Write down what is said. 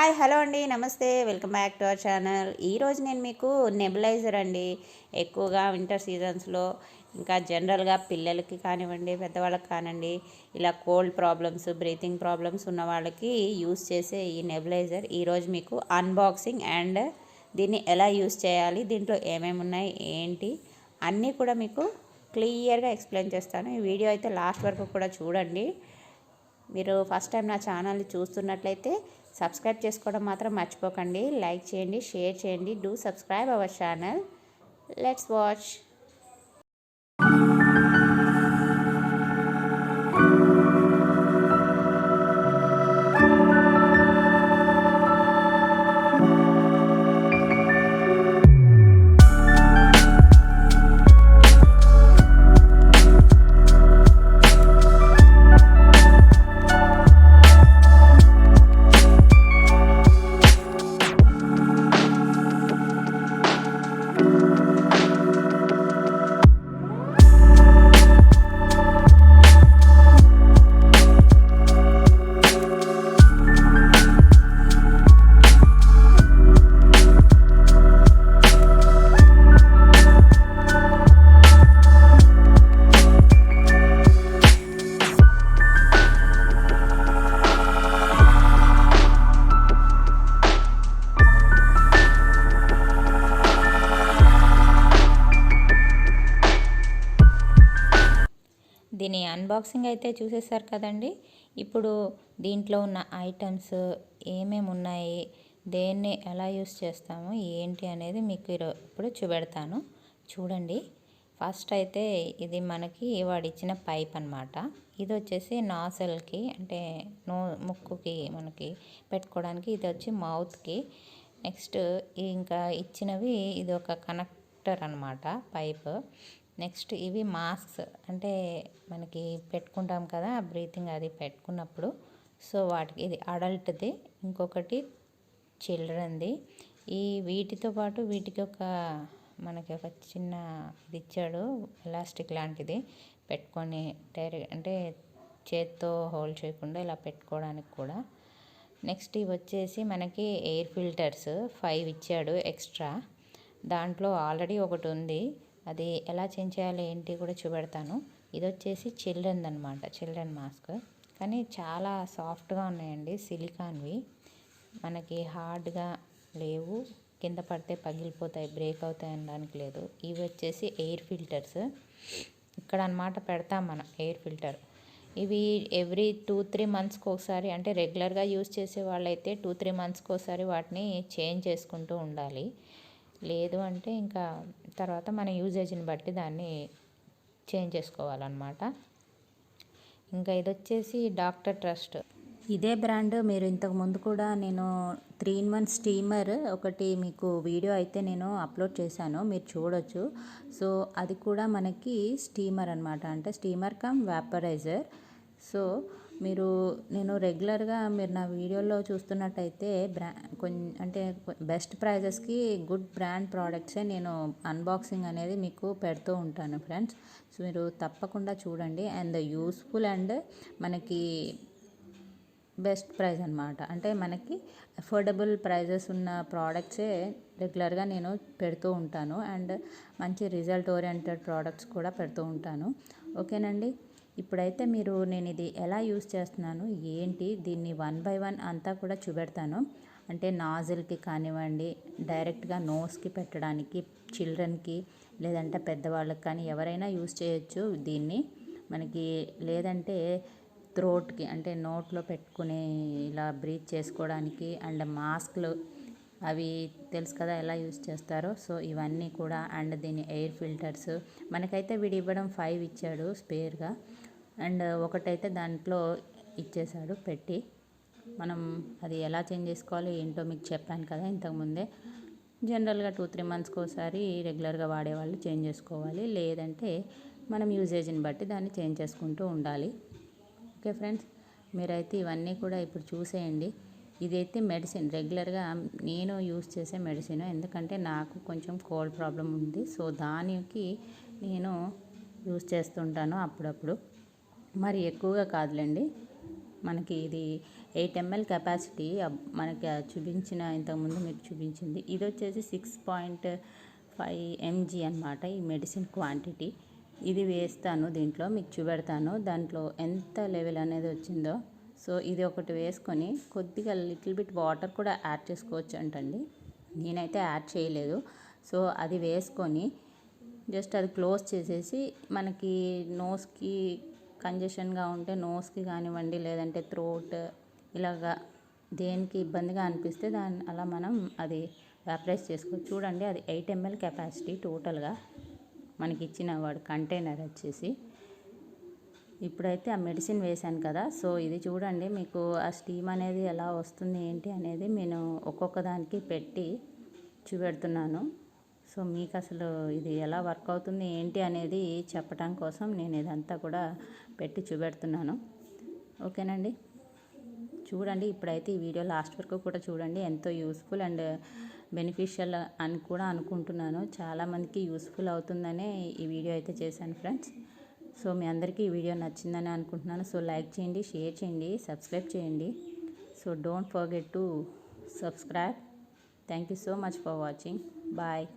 Hi hello అండి, నమస్తే, welcome back to our channel. ఈరోజు నేను మీకు నెబులైజర్ అండి. ఎక్కువగా వింటర్ సీజన్స్లో ఇంకా జనరల్గా పిల్లలకి కానివ్వండి, పెద్దవాళ్ళకి కానివ్వండి, ఇలా కోల్డ్ ప్రాబ్లమ్స్, బ్రీతింగ్ ప్రాబ్లమ్స్ ఉన్న వాళ్ళకి యూస్ చేసే ఈ నెబులైజర్ ఈరోజు మీకు అన్బాక్సింగ్ అండ్ దీన్ని ఎలా యూస్ చేయాలి, దీంట్లో ఏమేమి ఉన్నాయి ఏంటి అన్నీ కూడా మీకు క్లియర్గా ఎక్స్ప్లెయిన్ చేస్తాను. ఈ వీడియో అయితే లాస్ట్ వరకు కూడా చూడండి. మీరు ఫస్ట్ టైం నా ఛానల్ని చూస్తున్నట్లయితే సబ్స్క్రైబ్ చేసుకోవడం మాత్రం మర్చిపోకండి. లైక్ చేయండి, షేర్ చేయండి. Do subscribe our channel. Let's watch. దీని అన్బాక్సింగ్ అయితే చూసేసారు కదండి. ఇప్పుడు దీంట్లో ఉన్న ఐటమ్స్ ఏమేమి ఉన్నాయి, దేన్ని ఎలా యూస్ చేస్తాము ఏంటి అనేది మీకు ఇప్పుడు చూపెడతాను. చూడండి. ఫస్ట్ అయితే ఇది మనకి వాడిచ్చిన పైప్ అన్నమాట. ఇది వచ్చేసి నాసల్కి, అంటే ముక్కుకి మనకి పెట్టుకోవడానికి. ఇది వచ్చి మౌత్కి. నెక్స్ట్ ఇంకా ఇచ్చినవి ఇది ఒక కనెక్టర్ అన్నమాట, పైప్. నెక్స్ట్ ఇవి మాస్క్స్, అంటే మనకి పెట్టుకుంటాం కదా బ్రీతింగ్ అది పెట్టుకున్నప్పుడు. సో వాటికి ఇది అడల్ట్ది, ఇంకొకటి చిల్డ్రన్ది. వీటితో పాటు వీటికి మనకి ఒక చిన్న ఇది ఇచ్చాడు, ఎలాస్టిక్ లాంటిది పెట్టుకొని డైరెక్ట్ అంటే చేత్తో హోల్డ్ చేయకుండా ఇలా పెట్టుకోవడానికి కూడా. నెక్స్ట్ ఇవి వచ్చేసి మనకి ఎయిర్ ఫిల్టర్స్ 5 ఇచ్చాడు ఎక్స్ట్రా. దాంట్లో ఆల్రెడీ ఒకటి ఉంది, అది ఎలా చేంజ్ చేయాలి ఏంటి కూడా చూపెడతాను. ఇది వచ్చేసి చిల్డ్రన్ అనమాట, చిల్డ్రన్ మాస్క్. కానీ చాలా సాఫ్ట్గా ఉన్నాయండి, సిలికాన్వి. మనకి హార్డ్గా లేవు, కింద పడితే పగిలిపోతాయి, బ్రేక్ అవుతాయి అనడానికి లేదు. ఇవి వచ్చేసి ఎయిర్ ఫిల్టర్స్. ఇక్కడ అనమాట పెడతాం మనం ఎయిర్ ఫిల్టర్. ఇవి ఎవ్రీ 2-3 మంత్స్కి ఒకసారి, అంటే రెగ్యులర్గా యూజ్ చేసే వాళ్ళైతే 2-3 మంత్స్కి ఒకసారి వాటిని చేంజ్ చేసుకుంటూ ఉండాలి. లేదు అంటే ఇంకా తర్వాత మన యూజేజ్ని బట్టి దాన్ని చేంజ్ చేసుకోవాలన్నమాట. ఇంకా ఇది వచ్చేసి డాక్టర్ ట్రస్ట్. ఇదే బ్రాండ్. మీరు ఇంతకు ముందు కూడా నేను 3-in-1 స్టీమర్ ఒకటి మీకు వీడియో అయితే నేను అప్లోడ్ చేశాను, మీరు చూడొచ్చు. సో అది కూడా మనకి స్టీమర్ అనమాట, అంటే స్టీమర్ కమ్ వ్యాపరైజర్. సో నేను రెగ్యులర్గా మీరు నా వీడియోలో చూస్తున్నట్టయితే అంటే బెస్ట్ ప్రైజెస్కి గుడ్ బ్రాండ్ ప్రోడక్ట్సే నేను అన్బాక్సింగ్ అనేది మీకు పెడుతూ ఉంటాను ఫ్రెండ్స్. సో మీరు తప్పకుండా చూడండి. అండ్ యూస్ఫుల్ అండ్ మనకి బెస్ట్ ప్రైస్ అనమాట, అంటే మనకి అఫోర్డబుల్ ప్రైజెస్ ఉన్న ప్రోడక్ట్సే రెగ్యులర్గా నేను పెడుతూ ఉంటాను. అండ్ మంచి రిజల్ట్ ఓరియంటెడ్ ప్రోడక్ట్స్ కూడా పెడుతూ ఉంటాను. ఓకేనండి. ఇప్పుడైతే నేను ఇది ఎలా యూస్ చేస్తున్నాను ఏంటి, దీన్ని 1 by 1 అంతా కూడా చూపెడతాను. అంటే నాజిల్కి కానివ్వండి, డైరెక్ట్గా నోస్కి పెట్టడానికి చిల్డ్రన్కి, లేదంటే పెద్దవాళ్ళకి కానీ ఎవరైనా యూస్ చేయొచ్చు దీన్ని. మనకి లేదంటే థ్రోట్కి, అంటే నోట్లో పెట్టుకుని ఇలా బ్రీత్ చేసుకోవడానికి. అండ్ మాస్క్లు అవి తెలుసు కదా ఎలా యూస్ చేస్తారో. సో ఇవన్నీ కూడా. అండ్ దీని ఎయిర్ ఫిల్టర్స్ మనకైతే వీడు ఇవ్వడం 5 ఇచ్చాడు స్పేర్గా. అండ్ ఒకటైతే దాంట్లో ఇచ్చేసాడు పెట్టి. మనం అది ఎలా చేంజ్ చేసుకోవాలి ఏంటో మీకు చెప్పాను కదా ఇంతకుముందే. జనరల్గా 2-3 మంత్స్కి ఒకసారి రెగ్యులర్గా వాడేవాళ్ళు చేంజ్ చేసుకోవాలి, లేదంటే మనం యూజేజ్ని బట్టి దాన్ని చేంజ్ చేసుకుంటూ ఉండాలి. ఓకే ఫ్రెండ్స్, మీరైతే ఇవన్నీ కూడా ఇప్పుడు చూసేయండి. ఇదైతే మెడిసిన్, రెగ్యులర్గా నేను యూస్ చేసే మెడిసిన్. ఎందుకంటే నాకు కొంచెం కోల్డ్ ప్రాబ్లం ఉంది, సో దానికి నేను యూస్ చేస్తుంటాను అప్పుడప్పుడు. మరి ఎక్కువగా కాదులేండి. మనకి ఇది 8 ml కెపాసిటీ మనకి చూపించిన ఇంతకుముందు మీకు చూపించింది. ఇది వచ్చేసి 6.5 mg అనమాట ఈ మెడిసిన్ క్వాంటిటీ. ఇది వేస్తాను దీంట్లో, మీకు చూపెడతాను దాంట్లో ఎంత లెవెల్ అనేది వచ్చిందో. సో ఇది ఒకటి వేసుకొని కొద్దిగా లిటిల్ బిట్ వాటర్ కూడా యాడ్ చేసుకోవచ్చు అంటండి. నేనైతే యాడ్ చేయలేదు. సో అది వేసుకొని జస్ట్ అది క్లోజ్ చేసేసి, మనకి నోస్కి కంజెషన్గా ఉంటే నోస్కి కానివ్వండి, లేదంటే థ్రోట్ ఇలాగా దేనికి ఇబ్బందిగా అనిపిస్తే దాన్ని అలా మనం అది వ్యాపరైజ్ చేసుకోవచ్చు. చూడండి అది 8 ml కెపాసిటీ టోటల్గా మనకి ఇచ్చిన వాడు కంటైనర్ వచ్చేసి. ఇప్పుడైతే ఆ మెడిసిన్ వేశాను కదా, సో ఇది చూడండి మీకు ఆ స్టీమ్ అనేది ఎలా వస్తుంది ఏంటి అనేది నేను ఒక్కొక్క దానికి పెట్టి చూపెడుతున్నాను. సో మీకు అసలు ఇది ఎలా వర్క్ అవుతుంది ఏంటి అనేది చెప్పడం కోసం నేను ఇదంతా కూడా పెట్టి చూపెడుతున్నాను. ఓకేనండి, చూడండి ఇప్పుడైతే ఈ వీడియో లాస్ట్ వరకు కూడా చూడండి. ఎంతో యూస్ఫుల్ అండ్ బెనిఫిషియల్ అని కూడా అనుకుంటున్నాను. చాలామందికి యూస్ఫుల్ అవుతుందనే ఈ వీడియో అయితే చేశాను ఫ్రెండ్స్. సో మీ అందరికీ ఈ వీడియో నచ్చిందని అనుకుంటున్నాను. సో లైక్ చేయండి, షేర్ చేయండి, సబ్స్క్రైబ్ చేయండి. So don't forget to subscribe. Thank you so much for watching. Bye.